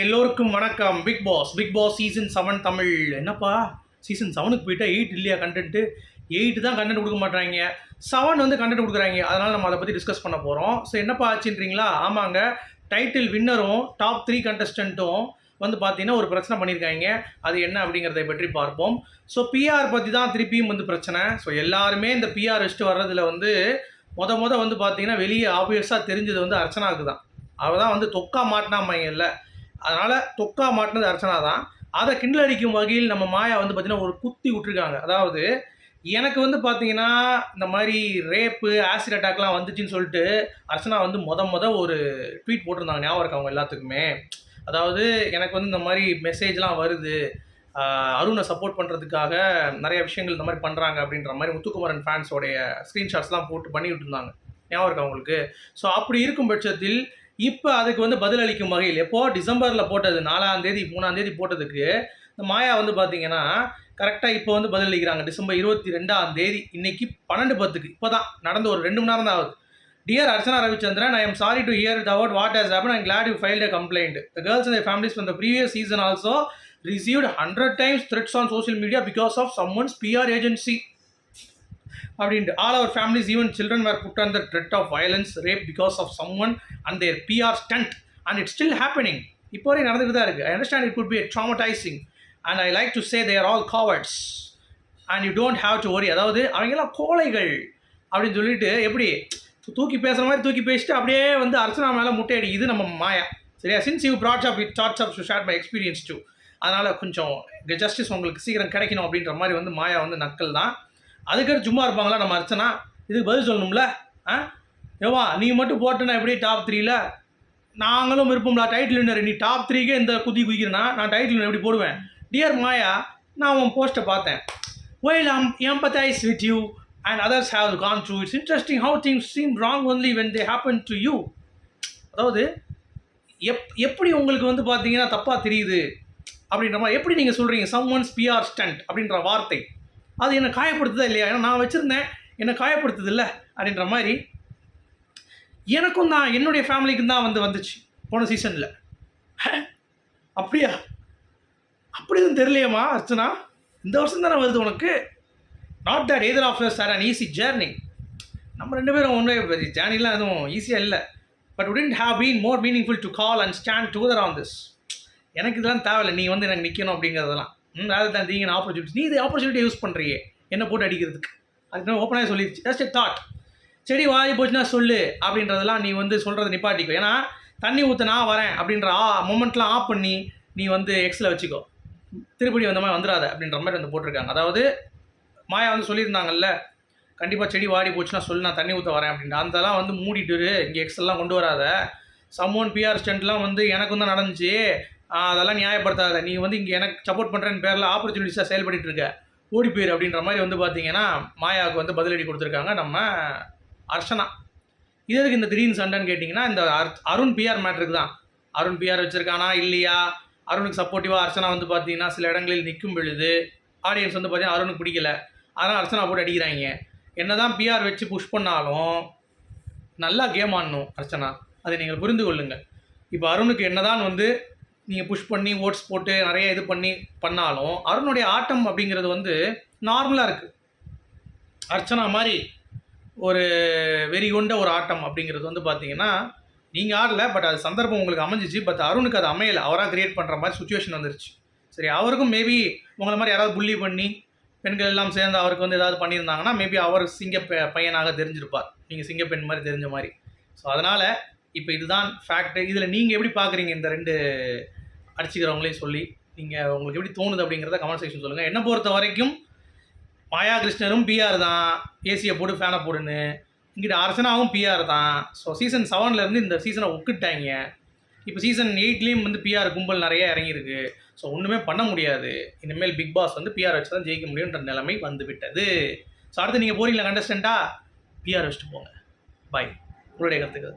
எல்லோருக்கும் வணக்கம். Big Boss season 7 Tamil. என்னப்பா சீசன் 7க்கு போயிட்டா 8 இல்லையா கண்டென்ட்டு? 8 தான் கண்டென்ட் கொடுக்க மாட்டாங்க, 7 வந்து கண்டென்ட் கொடுக்குறாங்க. அதனால் நம்ம அதை பற்றி டிஸ்கஸ் பண்ண போகிறோம். ஸோ என்னப்பா ஆச்சுன்றீங்களா? ஆமாங்க, டைட்டில் வின்னரும் டாப் 3 கண்டஸ்டண்ட்டும் வந்து பார்த்தீங்கன்னா ஒரு பிரச்சனை பண்ணியிருக்காங்க. அது என்ன அப்படிங்கிறத பற்றி பார்ப்போம். ஸோ பிஆர் பற்றி தான் திருப்பியும் வந்து பிரச்சனை. ஸோ எல்லாருமே இந்த பிஆர் வச்சுட்டு வர்றதுல வந்து மொத வந்து பார்த்தீங்கன்னா வெளியே ஆப்வியஸாக தெரிஞ்சது வந்து அர்ச்சனாவுக்கு தான். அவள் தான் வந்து தொக்கா மாட்டினாமையில்ல, அதனால் தொக்கா மாட்டினது அர்ச்சனா தான். அதை கிண்டல் அடிக்கும் வகையில் நம்ம மாயா வந்து பார்த்திங்கன்னா ஒரு குத்தி விட்டுருக்காங்க. அதாவது எனக்கு வந்து பார்த்தீங்கன்னா இந்த மாதிரி ரேப்பு ஆசிட் அட்டாக்லாம் வந்துச்சுன்னு சொல்லிட்டு அர்ச்சனா வந்து மொத ஒரு ட்வீட் போட்டிருந்தாங்க, ஞாபகம் இருக்கு அவங்க எல்லாத்துக்குமே. அதாவது எனக்கு வந்து இந்த மாதிரி மெசேஜ்லாம் வருது, அருணை சப்போர்ட் பண்ணுறதுக்காக நிறைய விஷயங்கள் இந்த மாதிரி பண்ணுறாங்க அப்படின்ற மாதிரி முத்துக்குமரன் ஃபேன்ஸோடைய ஸ்க்ரீன்ஷாட்ஸ்லாம் போட்டு பண்ணிவிட்டு இருந்தாங்க, ஞாபகம் இருக்கு அவங்களுக்கு. ஸோ அப்படி இருக்கும் பட்சத்தில் இப்போ அதுக்கு வந்து பதிலளிக்கும் வகையில் எப்போது டிசம்பரில் போட்டது 4ஆம் தேதி 3ஆம் தேதி போட்டதுக்கு இந்த மாயா வந்து பார்த்தீங்கன்னா கரெக்டாக இப்போ வந்து பதிலளிக்கிறாங்க. டிசம்பர் 22ஆம் தேதி இன்னைக்கு 12:10க்கு இப்போ தான் நடந்து ஒரு 2 மணி நேரம் தான் ஆகுது. Dear Archana Ravichandran, I am sorry to hear about what has happened. I am glad you filed a complaint. The girls and their families from the previous season also received 100 times threats on social media because of someone's PR agency. All our families, even children, were put under threat of violence, rape because of someone and their PR stunt, and it's still happening. இப்போ நடந்துட்டு தான் இருக்கு. I understand it could be traumatizing, and I like to say they are all cowards and you don't have to worry. அதாவது அவங்கெல்லாம் கோழைகள் அப்படின்னு சொல்லிட்டு எப்படி தூக்கி பேசுகிற மாதிரி தூக்கி பேசிட்டு அப்படியே வந்து அர்ச்சனா மேலே முட்டையடி. இது நம்ம மாயா, சரியா? Since you brought up with thoughts of share my experience too, அதனால் கொஞ்சம் ஜஸ்டிஸ் உங்களுக்கு சீக்கிரம் கிடைக்கணும் அப்படின்ற மாதிரி வந்து மாயா வந்து நக்கல் தான். அதுக்கடுத்து சும்மா இருப்பாங்களா நம்ம அர்ச்சனா? இதுக்கு பதில் சொல்லணும்ல. ஏவா நீ மட்டும் போட்டேன்னா எப்படி டாப் 3ல்? நாங்களும் இருப்போம்ல டைட்டில் வின்னர். நீ டாப் 3க்கே இந்த குதிக்கிறேன்னா நான் டைட்டில் வின்னர் எப்படி போடுவேன்? டியர் மாயா, நான் உன் போஸ்ட்டை பார்த்தேன். While I empathize with you and others have gone through, it's interesting how things seem wrong only when they happen to you. அதாவது எப்படி உங்களுக்கு வந்து பார்த்தீங்கன்னா தப்பாக தெரியுது அப்படின்ற மாதிரி எப்படி நீங்கள் சொல்கிறீங்க someone's PR stunt அப்படின்ற வார்த்தை? அது என்னை காயப்படுத்துதா இல்லையா? ஏன்னா நான் வச்சுருந்தேன், என்னை காயப்படுத்துது இல்லை அப்படின்ற மாதிரி எனக்கும் தான் என்னுடைய ஃபேமிலிக்கும் தான் வந்துச்சு போன சீசனில். அப்படியா? அப்படி எதுவும் தெரியலையம்மா அர்ச்சனா? இந்த வருஷம் தானே வருது உனக்கு. Not that either of us are an easy journey. நம்ம 2 பேரும் ஒன்றே ஜேர்னிலாம் எதுவும் ஈஸியாக இல்லை. But wouldn't have been more meaningful to call and stand together on this. எனக்கு இதெல்லாம் தேவையில்லை, நீ வந்து எனக்கு நிற்கணும் அப்படிங்கிறதெல்லாம். அதாவது தான் நீங்கள் ஆப்பர்ச்சுனிட்டி, நீ இது ஆப்பர்ச்சுனிட்டியை யூஸ் பண்ணுறியே என்ன போட்டு அடிக்கிறதுக்கு. அதுக்கு நான் ஓப்பனாக சொல்லிடுச்சு, ஜஸ்ட் எ தாட். செடி வாங்கி போச்சுன்னா சொல்லு அப்படின்றதெல்லாம் நீ வந்து சொல்கிறத நிப்பாட்டிக்கோ. ஏன்னா தண்ணி ஊற்ற நான் வரேன் அப்படின்ற மொமெண்ட்லாம் ஆஃப் பண்ணி நீ வந்து எக்ஸில் வச்சுக்கோ, திருப்படி வந்த மாதிரி வந்துடாத அப்படின்ற மாதிரி வந்து போட்டிருக்காங்க. அதாவது மாயா வந்து சொல்லியிருந்தாங்கல்ல, கண்டிப்பாக செடி வாடி போச்சுன்னா சொல்லு நான் தண்ணி ஊற்ற வரேன் அப்படின்ற அதெல்லாம் வந்து மூடிட்டு இங்கே எக்ஸெல்லாம் கொண்டு வராத. சம்மோன் பிஆர் ஸ்டண்ட்லாம் வந்து எனக்கும் தான் நடந்துச்சு, அதெல்லாம் நியாயப்படுத்தாத. நீ வந்து இங்கே எனக்கு சப்போர்ட் பண்ணுறேன்னு பேரில் ஆப்பர்ச்சுனிட்டிஸாக செயல்பட்டு இருக்க, ஓடி போயிரு அப்படின்ற மாதிரி வந்து பார்த்தீங்கன்னா மாயாவுக்கு வந்து பதிலடி கொடுத்துருக்காங்க நம்ம அர்ச்சனா. இதற்கு இந்த திடீர்னு சண்டைன்னு கேட்டிங்கன்னா இந்த அருண் பிஆர் மேட்ருக்கு தான். அருண் பிஆர் வச்சுருக்கானா இல்லையா, அருணுக்கு சப்போர்ட்டிவாக அர்ச்சனா வந்து பார்த்தீங்கன்னா சில இடங்களில் நிற்கும் பொழுது ஆடியன்ஸ் வந்து பார்த்தீங்கன்னா அருணுக்கு பிடிக்கல, அதனால் அர்ச்சனா போட்டு அடிக்கிறாங்க. என்ன தான் பிஆர் வச்சு புஷ் பண்ணாலும் நல்லா கேம் ஆடணும் அர்ச்சனா, அதை நீங்கள் புரிந்து கொள்ளுங்கள். இப்போ அருணுக்கு என்ன தான் வந்து நீங்கள் புஷ் பண்ணி ஓட்ஸ் போட்டு நிறைய இது பண்ணாலும் அருணுடைய ஆட்டம் அப்படிங்கிறது வந்து நார்மலாக இருக்குது. அர்ச்சனா மாதிரி ஒரு வெறி கொண்ட ஒரு ஆட்டம் அப்படிங்கிறது வந்து பார்த்தீங்கன்னா நீங்கள் ஆடலை, பட் அது சந்தர்ப்பம் உங்களுக்கு அமைஞ்சிச்சு. பட் அருணுக்கு அது அமையலை, அவராக கிரியேட் பண்ணுற மாதிரி சுச்சுவேஷன் வந்துருச்சு. சரி, அவருக்கும் மேபி உங்களை மாதிரி யாராவது புள்ளி பண்ணி பெண்கள் எல்லாம் சேர்ந்து அவருக்கு வந்து ஏதாவது பண்ணியிருந்தாங்கன்னா மேபி அவர் பையனாக தெரிஞ்சிருப்பார், நீங்கள் சிங்கப்பெண் மாதிரி தெரிஞ்ச மாதிரி. ஸோ அதனால் இப்போ இதுதான் ஃபேக்ட்டு. இதில் நீங்கள் எப்படி பார்க்குறீங்க இந்த 2 அடிச்சுக்கிறவங்களையும் சொல்லி நீங்கள் உங்களுக்கு எப்படி தோணுது அப்படிங்கிறத கமெண்ட் செக்ஷன் சொல்லுங்கள். என்னை பொறுத்த வரைக்கும் மாயா கிருஷ்ணரும் பிஆர் தான், ஏசியை போட்டு ஃபேனை போடுன்னு. இங்கிட்ட அர்ச்சனாவும் பிஆர் தான். ஸோ சீசன் 7லேருந்து இந்த சீசனை ஒக்கிட்டாங்க. இப்போ சீசன் 8லேயும் வந்து பிஆர் கும்பல் நிறைய இறங்கியிருக்கு. ஸோ ஒன்றுமே பண்ண முடியாது. இனிமேல் பிக் பாஸ் வந்து பிஆர் வச்சு தான் ஜெயிக்க முடியுன்ற நிலைமை வந்து விட்டது. ஸோ அடுத்து நீங்கள் போகிறீங்களா கண்டஸ்டண்ட்டாக? பிஆர் வச்சுட்டு போங்க. பாய். உங்களுடைய கருத்துக்கள்.